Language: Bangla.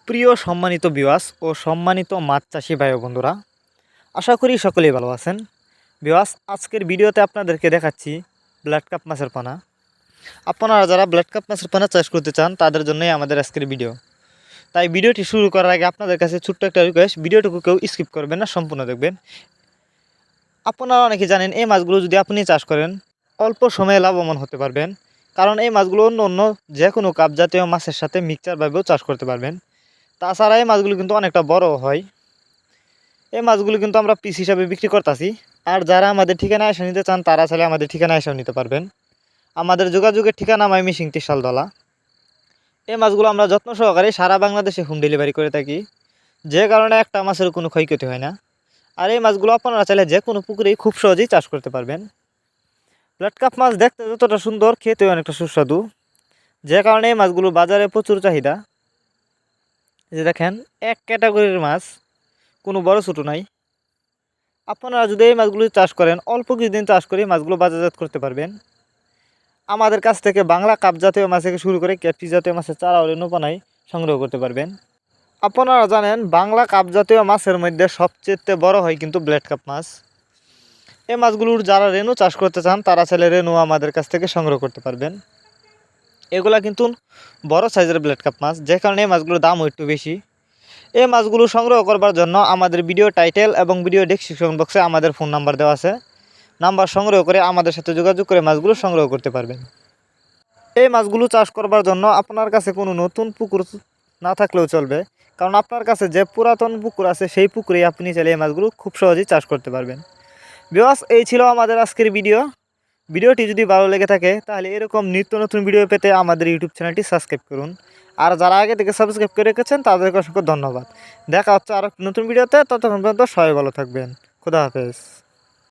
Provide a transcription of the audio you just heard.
প্রিয় সম্মানিত ভিউয়ার্স ও সম্মানিত মাছ চাষি ভাই ও বন্ধুরা, আশা করি সকলেই ভালো আছেন। ভিউয়ার্স, আজকের ভিডিওতে আপনাদেরকে দেখাচ্ছি ব্লাড কাপ মাছের পোনা। আপনারা যারা ব্লাড কাপ মাছের পোনা চাষ করতে চান তাদের জন্যই আমাদের আজকের ভিডিও। তাই ভিডিওটি শুরু করার আগে আপনাদের কাছে ছোট্ট একটা রিকোয়েস্ট, ভিডিওটুকু কেউ স্কিপ করবেন না, সম্পূর্ণ দেখবেন। আপনারা অনেকে জানেন এই মাছগুলো যদি আপনি চাষ করেন অল্প সময়ে লাভবান হতে পারবেন, কারণ এই মাছগুলো অন্য অন্য যে কোনো কাপ জাতীয় মাছের সাথে মিক্সচারভাবেও চাষ করতে পারবেন। তাছাড়া এই মাছগুলো কিন্তু অনেকটা বড় হয়। এই মাছগুলো কিন্তু আমরা পিস হিসাবে বিক্রি করতেছি। আর যারা আমাদের ঠিকানায় এসে নিতে চান তারা চাইলে আমাদের ঠিকানায় এসেও নিতে পারবেন। আমাদের যোগাযোগের ঠিকানা ময়মনসিংহ ত্রিশালতলা। এই মাছগুলো আমরা যত্ন সহকারে সারা বাংলাদেশে হোম ডেলিভারি করে থাকি, যে কারণে একটা মাছের কোনো ক্ষয়ক্ষতি হয় না। আর এই মাছগুলো আপনারা চাইলে যে কোনো পুকুরেই খুব সহজেই চাষ করতে পারবেন। ব্লাড কাপ মাছ দেখতে যতটা সুন্দর, খেতেও অনেকটা সুস্বাদু, যে কারণে এই মাছগুলো বাজারে প্রচুর চাহিদা। যে দেখেন, এক ক্যাটাগরির মাছ, কোনো বড় ছোটো নাই। আপনারা যদি এই মাছগুলো চাষ করেন অল্প কিছুদিন চাষ করে মাছগুলো বাজারজাত করতে পারবেন। আমাদের কাছ থেকে বাংলা কাপ জাতীয় মাছ থেকে শুরু করে ক্যাটফিশ জাতীয় মাছের চারা ও রেণুপানাই সংগ্রহ করতে পারবেন। আপনারা জানেন বাংলা কাপ জাতীয় মাছের মধ্যে সবচেয়ে বড় হয় কিন্তু ব্লাড কাপ মাছ। এই মাছগুলোর যারা রেণু চাষ করতে চান তারা চাইলে রেণু আমাদের কাছ থেকে সংগ্রহ করতে পারবেন। এগুলা কিন্তু বড় সাইজের ব্লাড কাপ মাছ, যে কারণে এই মাছগুলোর দামও একটু বেশি। এই মাছগুলো সংগ্রহ করবার জন্য আমাদের ভিডিও টাইটেল এবং ভিডিও ডেসক্রিপশন বক্সে আমাদের ফোন নাম্বার দেওয়া আছে। নাম্বার সংগ্রহ করে আমাদের সাথে যোগাযোগ করে মাছগুলো সংগ্রহ করতে পারবেন। এই মাছগুলো চাষ করবার জন্য আপনার কাছে কোনো নতুন পুকুর না থাকলেও চলবে, কারণ আপনার কাছে যে পুরাতন পুকুর আছে সেই পুকুরেই আপনি চাইলে এই মাছগুলো খুব সহজেই চাষ করতে পারবেন। ভিউয়ার্স, এই ছিল আমাদের আজকের ভিডিও। ভিডিওটি যদি ভালো লেগে থাকে তাহলে এরকম নিত্য নতুন ভিডিও পেতে আমাদের ইউটিউব চ্যানেলটি সাবস্ক্রাইব করুন। আর যারা আগে থেকে সাবস্ক্রাইব করে রেখেছেন তাদেরকে অসংখ্য ধন্যবাদ। দেখা হচ্ছে আরও নতুন ভিডিওতে, ততক্ষণ পর্যন্ত সবাই ভালো থাকবেন। খুদা হাফেজ।